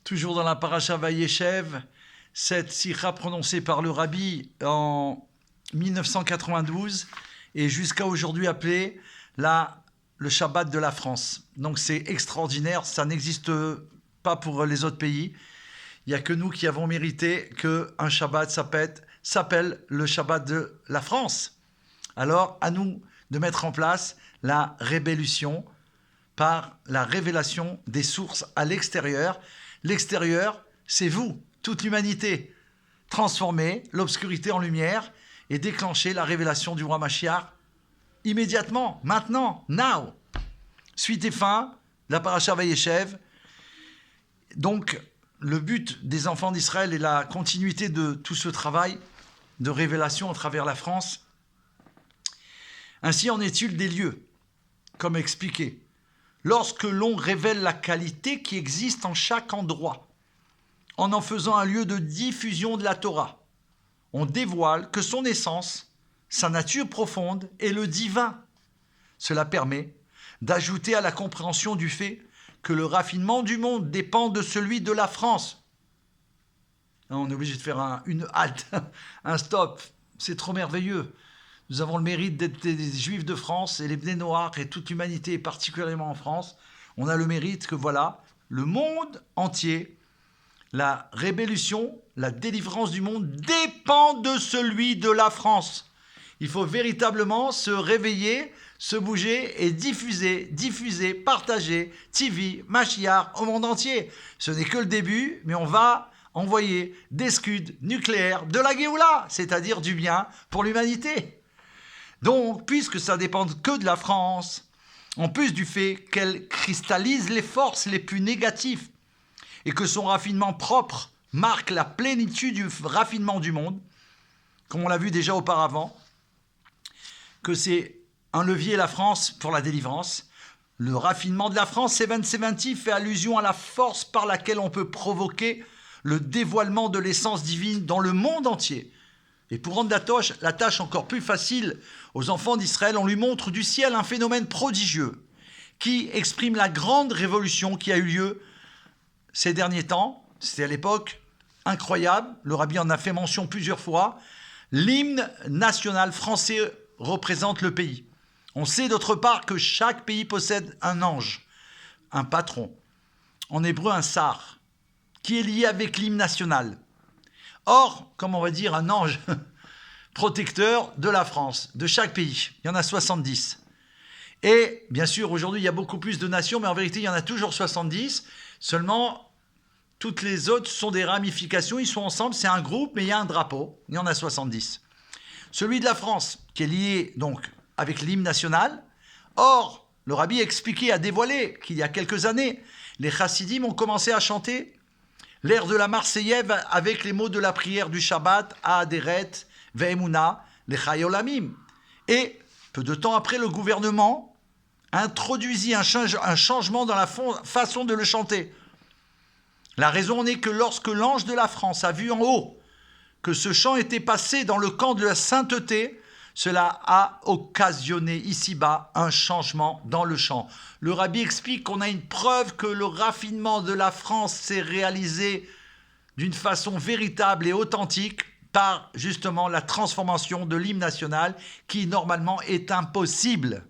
Toujours dans la paracha Vayeshev, cette sikha prononcée par le rabbi en 1992 et jusqu'à aujourd'hui appelée le Shabbat de la France. Donc c'est extraordinaire, ça n'existe pas pour les autres pays. Il n'y a que nous qui avons mérité qu'un Shabbat s'appelle le Shabbat de la France. Alors à nous de mettre en place la rébellion par la révélation des sources à l'extérieur. L'extérieur, c'est vous, toute l'humanité. Transformer l'obscurité en lumière et déclencher la révélation du roi Mashiach immédiatement, maintenant, now. Suite et fin, la paracha Vayeshev. Donc, le but des enfants d'Israël est la continuité de tout ce travail de révélation à travers la France. Ainsi en est-il des lieux, comme expliqué. Lorsque l'on révèle la qualité qui existe en chaque endroit, en faisant un lieu de diffusion de la Torah, on dévoile que son essence, sa nature profonde est le divin. Cela permet d'ajouter à la compréhension du fait que le raffinement du monde dépend de celui de la France. On est obligé de faire une halte, un stop. C'est trop merveilleux. Nous avons le mérite d'être des Juifs de France et les Bnei Noach et toute l'humanité, et particulièrement en France. On a le mérite que voilà, le monde entier, la rébellion, la délivrance du monde dépend de celui de la France. Il faut véritablement se réveiller, se bouger et diffuser, partager TV, Mashiach au monde entier. Ce n'est que le début, mais on va envoyer des scuds nucléaires de la Géoula, c'est-à-dire du bien pour l'humanité. Donc, puisque ça dépend que de la France, en plus du fait qu'elle cristallise les forces les plus négatives et que son raffinement propre marque la plénitude du raffinement du monde, comme on l'a vu déjà auparavant, que c'est un levier la France pour la délivrance. Le raffinement de la France, 770, fait allusion à la force par laquelle on peut provoquer le dévoilement de l'essence divine dans le monde entier. Et pour rendre la tâche encore plus facile aux enfants d'Israël, on lui montre du ciel un phénomène prodigieux qui exprime la grande révolution qui a eu lieu ces derniers temps. C'était à l'époque incroyable, le rabbi en a fait mention plusieurs fois. L'hymne national français représente le pays. On sait d'autre part que chaque pays possède un ange, un patron, en hébreu un sar, qui est lié avec l'hymne national. Or, comme on va dire, un ange protecteur de la France, de chaque pays. Il y en a 70. Et bien sûr, aujourd'hui, il y a beaucoup plus de nations, mais en vérité, il y en a toujours 70. Seulement, toutes les autres sont des ramifications. Ils sont ensemble, c'est un groupe, mais il y a un drapeau. Il y en a 70. Celui de la France, qui est lié donc avec l'hymne national. Or, le rabbi a expliqué, a dévoilé qu'il y a quelques années, les chassidim ont commencé à chanter l'air de la Marseillaise avec les mots de la prière du Shabbat, Aderet, Ve'emuna, Lechayolamim. Et peu de temps après, le gouvernement introduisit un changement dans la façon de le chanter. La raison est que lorsque l'ange de la France a vu en haut que ce chant était passé dans le camp de la sainteté, cela a occasionné ici-bas un changement dans le chant. Le rabbi explique qu'on a une preuve que le raffinement de la France s'est réalisé d'une façon véritable et authentique par justement la transformation de l'hymne national qui normalement est impossible.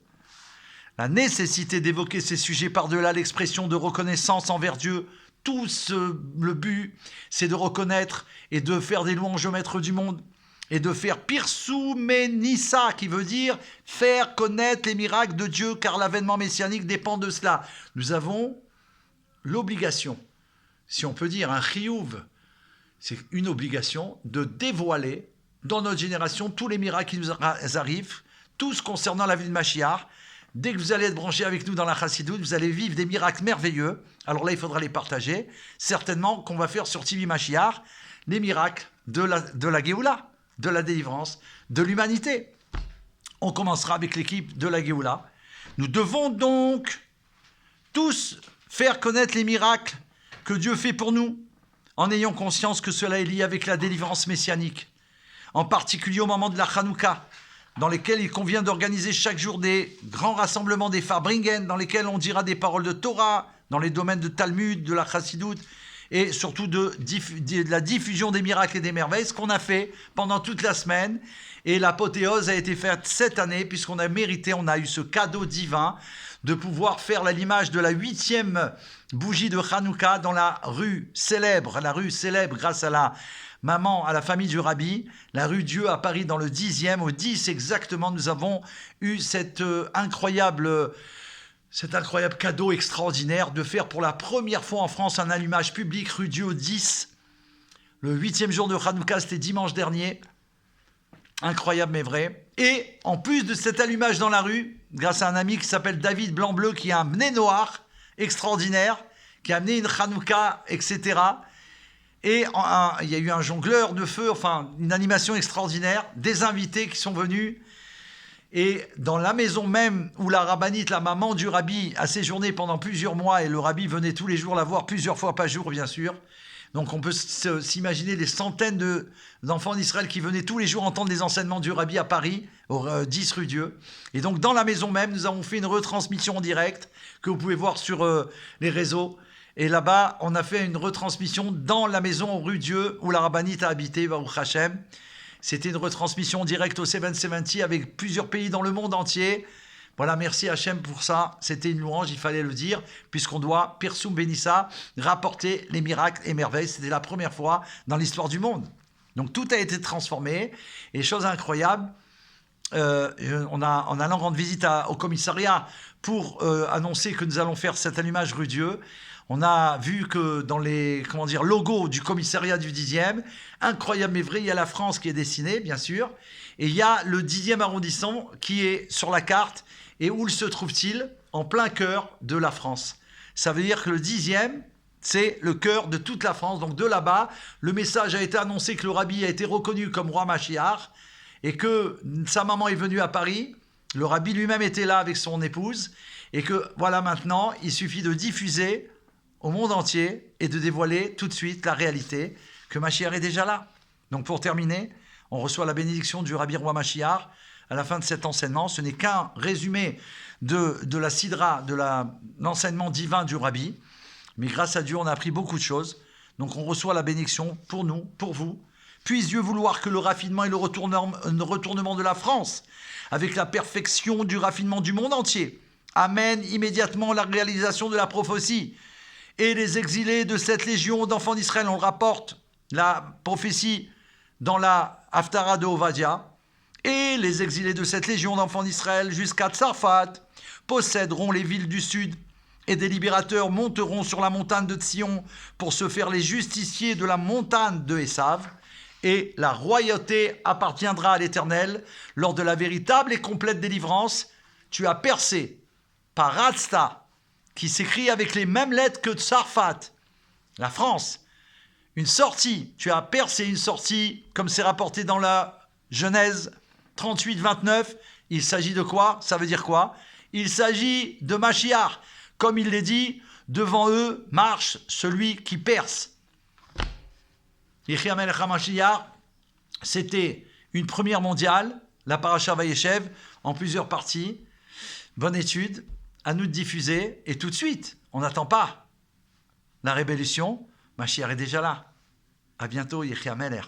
La nécessité d'évoquer ces sujets par-delà l'expression de reconnaissance envers Dieu, le but, c'est de reconnaître et de faire des louanges au maître du monde et de faire Pirsou Menissa, qui veut dire faire connaître les miracles de Dieu, car l'avènement messianique dépend de cela. Nous avons l'obligation, si on peut dire un chiyuv, c'est une obligation de dévoiler dans notre génération tous les miracles qui nous arrivent, tous concernant la vie de Mashiach. Dès que vous allez être branchés avec nous dans la Chassidoute, vous allez vivre des miracles merveilleux. Alors là, il faudra les partager. Certainement qu'on va faire sur TV Mashiach les miracles de la Géoula, de la délivrance, de l'humanité. On commencera avec l'équipe de la Géoula. Nous devons donc tous faire connaître les miracles que Dieu fait pour nous, en ayant conscience que cela est lié avec la délivrance messianique, en particulier au moment de la Hanouka, dans lesquels il convient d'organiser chaque jour des grands rassemblements des Farbringen, dans lesquels on dira des paroles de Torah, dans les domaines de Talmud, de la Chassidoute, et surtout de la diffusion des miracles et des merveilles, ce qu'on a fait pendant toute la semaine. Et l'apothéose a été faite cette année, puisqu'on a mérité, on a eu ce cadeau divin de pouvoir faire l'image de la 8e bougie de Hanouka dans la rue célèbre grâce à la maman, à la famille du Rabbi, la rue Dieu à Paris dans le 10e, au 10 exactement, nous avons eu cet incroyable cadeau extraordinaire de faire pour la première fois en France un allumage public rue Dieu au 10. Le 8e jour de Hanouka, c'était dimanche dernier. Incroyable mais vrai. Et en plus de cet allumage dans la rue, grâce à un ami qui s'appelle David Blanc-Bleu, qui est un Bné Noir extraordinaire, qui a amené une Hanouka, etc. Et il y a eu un jongleur de feu, enfin une animation extraordinaire, des invités qui sont venus. Et dans la maison même où la rabbinite, la maman du rabbi, a séjourné pendant plusieurs mois, et le rabbi venait tous les jours la voir, plusieurs fois par jour bien sûr. Donc on peut s'imaginer les centaines d'enfants d'Israël qui venaient tous les jours entendre les enseignements du Rabbi à Paris, au 10 rue Dieu. Et donc dans la maison même, nous avons fait une retransmission en direct que vous pouvez voir sur les réseaux. Et là-bas, on a fait une retransmission dans la maison rue Dieu où la rabbinite a habité, Baruch Hashem. C'était une retransmission en direct au 770 avec plusieurs pays dans le monde entier. Voilà, merci Hachem pour ça. C'était une louange, il fallait le dire, puisqu'on doit, Pirsum Benissa, rapporter les miracles et merveilles. C'était la première fois dans l'histoire du monde. Donc tout a été transformé. Et chose incroyable, en allant rendre visite au commissariat pour annoncer que nous allons faire cet allumage rue Dieu, on a vu que dans les logos du commissariat du 10e, incroyable mais vrai, il y a la France qui est dessinée, bien sûr, et il y a le 10e arrondissement qui est sur la carte. Et où se trouve-t-il? En plein cœur de la France. Ça veut dire que le 10e, c'est le cœur de toute la France. Donc de là-bas, le message a été annoncé que le rabbi a été reconnu comme roi Mashiach et que sa maman est venue à Paris. Le rabbi lui-même était là avec son épouse. Et que voilà, maintenant, il suffit de diffuser au monde entier et de dévoiler tout de suite la réalité que Mashiach est déjà là. Donc pour terminer, on reçoit la bénédiction du rabbi roi Mashiach. À la fin de cet enseignement, ce n'est qu'un résumé de la sidra, de l'enseignement divin du Rabbi. Mais grâce à Dieu, on a appris beaucoup de choses. Donc on reçoit la bénédiction pour nous, pour vous. Puisse Dieu vouloir que le raffinement et le retournement de la France, avec la perfection du raffinement du monde entier, amène immédiatement la réalisation de la prophétie. Et les exilés de cette légion d'enfants d'Israël, on rapporte la prophétie dans la Haftara de Ovadia. Et les exilés de cette légion d'enfants d'Israël jusqu'à Tsarfat posséderont les villes du sud et des libérateurs monteront sur la montagne de Sion pour se faire les justiciers de la montagne de Esav. Et la royauté appartiendra à l'Éternel lors de la véritable et complète délivrance. Tu as percé par Ratzta, qui s'écrit avec les mêmes lettres que Tsarfat, la France, une sortie. Tu as percé une sortie, comme c'est rapporté dans la Genèse 38, 29, il s'agit de quoi? Ça veut dire quoi? Il s'agit de Mashiach. Comme il l'est dit, devant eux marche celui qui perce. Yehi Amelech HaMashiach, c'était une première mondiale, la Parasha Vayeshev, en plusieurs parties. Bonne étude, à nous de diffuser. Et tout de suite, on n'attend pas la révolution. Mashiach est déjà là. À bientôt, Yehi Amelech.